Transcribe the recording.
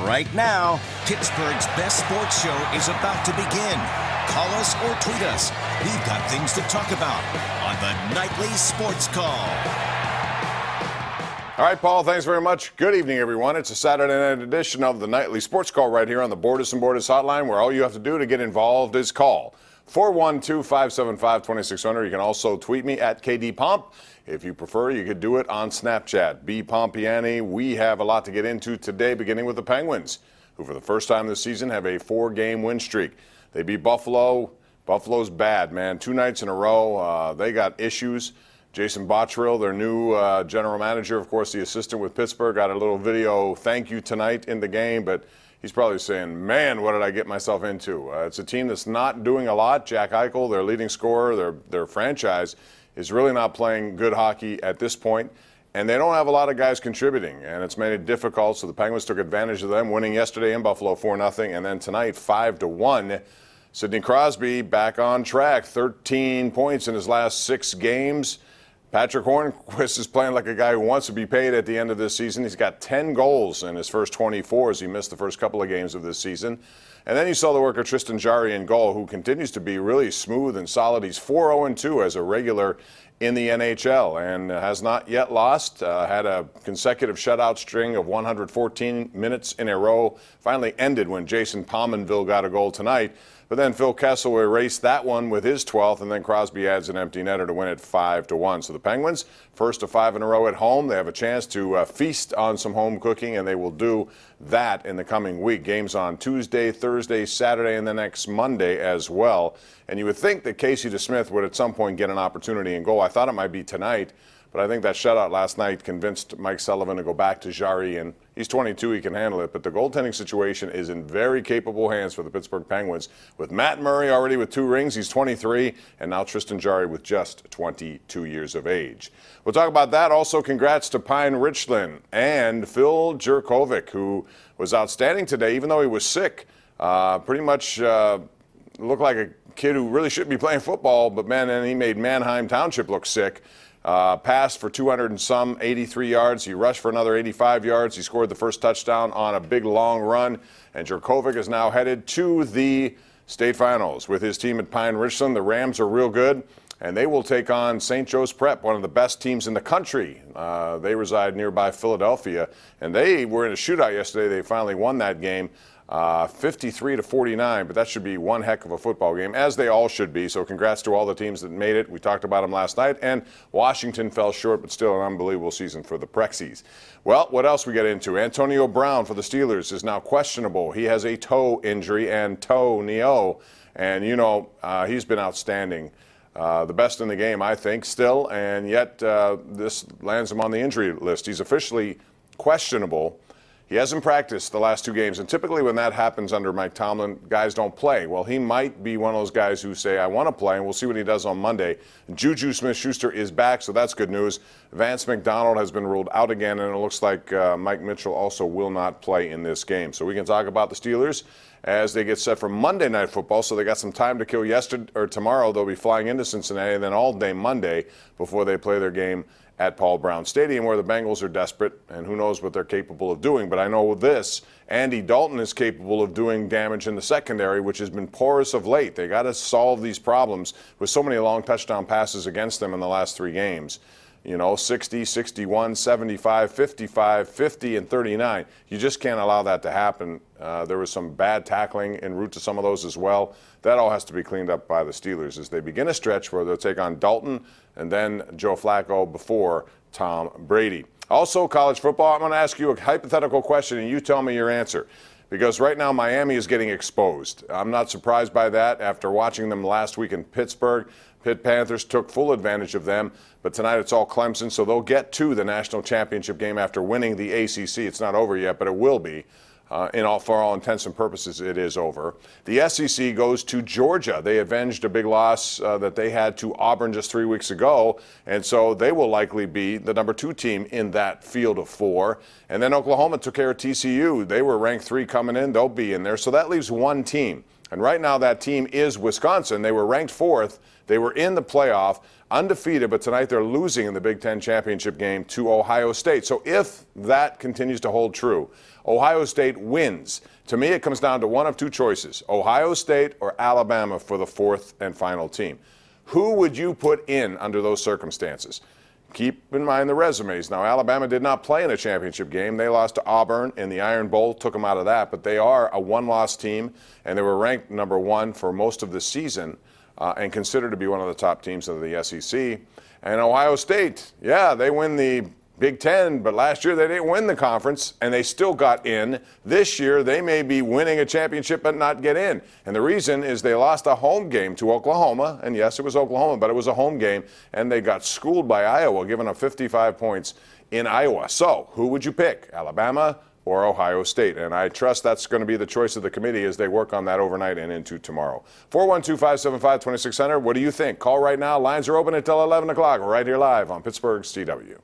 Right now, Pittsburgh's best sports show is about to begin. Call us or tweet us. We've got things to talk about on the Nightly Sports Call. All right, Paul, thanks very much. Good evening, everyone. It's a Saturday night edition of the Nightly Sports Call right here on the Borders and Borders hotline, where all you have to do to get involved is call 412-575-2600. You can also tweet me at KDPomp. If you prefer, you could do it on Snapchat. B. Pompeani. We have a lot to get into today, beginning with the Penguins, who for the first time this season have a 4-game win streak. They beat Buffalo. Buffalo's bad, man. 2 nights in a row. They got issues. Jason Botterill, their new general manager, of course, the assistant with Pittsburgh, got a little video thank you tonight in the game, but he's probably saying, man, what did I get myself into? It's a team that's not doing a lot. Jack Eichel, their leading scorer, their franchise, is really not playing good hockey at this point, and they don't have a lot of guys contributing, and it's made it difficult, so the Penguins took advantage of them, winning yesterday in Buffalo 4-0, and then tonight 5-1. Sidney Crosby back on track, 13 points in his last 6 games. Patrick Hornquist is playing like a guy who wants to be paid at the end of this season. He's got 10 goals in his first 24 as he missed the first couple of games of this season. And then you saw the work of Tristan Jarry in goal, who continues to be really smooth and solid. He's 4-0-2 as a regular in the NHL and has not yet lost. Had a consecutive shutout string of 114 minutes in a row. Finally ended when Jason Pominville got a goal tonight. But then Phil Kessel erased that one with his 12th, and then Crosby adds an empty netter to win it 5-1. So the Penguins, first of 5 in a row at home. They have a chance to feast on some home cooking, and they will do that in the coming week. Games on Tuesday, Thursday, Saturday, and the next Monday as well. And you would think that Casey DeSmith would at some point get an opportunity and goal. I thought it might be tonight, but I think that shutout last night convinced Mike Sullivan to go back to Jarry, and he's 22, he can handle it. But the goaltending situation is in very capable hands for the Pittsburgh Penguins, with Matt Murray already with 2 rings, he's 23, and now Tristan Jarry with just 22 years of age. We'll talk about that. Also, congrats to Pine Richland and Phil Jurkovic, who was outstanding today, even though he was sick. Pretty much looked like a kid who really shouldn't be playing football, but man, and he made Manheim Township look sick. Passed for 200 and some, 83 yards. He rushed for another 85 yards. He scored the first touchdown on a big long run. And Jurkovic is now headed to the state finals with his team at Pine Richland. The Rams are real good, and they will take on St. Joe's Prep, one of the best teams in the country. They reside nearby Philadelphia, and they were in a shootout yesterday. They finally won that game. 53-49, but that should be one heck of a football game, as they all should be. So congrats to all the teams that made it. We talked about them last night, and Washington fell short, but still an unbelievable season for the Prexies. Well, what else we get into? Antonio Brown for the Steelers is now questionable. He has a toe injury, Antonio, and you know, he's been outstanding. The best in the game, I think, still, and yet this lands him on the injury list. He's officially questionable. He hasn't practiced the last 2 games, and typically when that happens under Mike Tomlin, guys don't play. Well, he might be one of those guys who say, I want to play, and we'll see what he does on Monday. Juju Smith-Schuster is back, so that's good news. Vance McDonald has been ruled out again, and it looks like Mike Mitchell also will not play in this game. So we can talk about the Steelers as they get set for Monday Night Football, so they got some time to kill yesterday or tomorrow. They'll be flying into Cincinnati, and then all day Monday before they play their game at Paul Brown Stadium, where the Bengals are desperate, and who knows what they're capable of doing. But I know this, Andy Dalton is capable of doing damage in the secondary, which has been porous of late. They got to solve these problems with so many long touchdown passes against them in the last 3 games. You know, 60, 61, 75, 55, 50, and 39. You just can't allow that to happen. There was some bad tackling en route to some of those as well. That all has to be cleaned up by the Steelers as they begin a stretch where they'll take on Dalton and then Joe Flacco before Tom Brady. Also, college football, I'm going to ask you a hypothetical question, and you tell me your answer. Because right now, Miami is getting exposed. I'm not surprised by that after watching them last week in Pittsburgh. Pitt Panthers took full advantage of them, but tonight it's all Clemson, so they'll get to the national championship game after winning the ACC. It's not over yet, but it will be. For all intents and purposes, it is over. The SEC goes to Georgia. They avenged a big loss that they had to Auburn just 3 weeks ago, and so they will likely be the number 2 team in that field of 4. And then Oklahoma took care of TCU. They were ranked 3 coming in. They'll be in there. So that leaves one team And right now that team is Wisconsin. They were ranked 4th. They were in the playoff, undefeated, but tonight they're losing in the Big Ten championship game to Ohio State. So if that continues to hold true, Ohio State wins. To me, it comes down to one of two choices, Ohio State or Alabama for the 4th and final team. Who would you put in under those circumstances? Keep in mind the resumes. Now, Alabama did not play in a championship game. They lost to Auburn in the Iron Bowl, took them out of that, but they are a one-loss team, and they were ranked number 1 for most of the season and considered to be one of the top teams of the SEC. And Ohio State, yeah, they win the Big Ten, but last year they didn't win the conference, and they still got in. This year they may be winning a championship but not get in. And the reason is they lost a home game to Oklahoma, and yes, it was Oklahoma, but it was a home game, and they got schooled by Iowa, giving up 55 points in Iowa. So who would you pick, Alabama or Ohio State? And I trust that's going to be the choice of the committee as they work on that overnight and into tomorrow. 412-575-2600. What do you think? Call right now. Lines are open until 11 o'clock right here live on Pittsburgh's CW.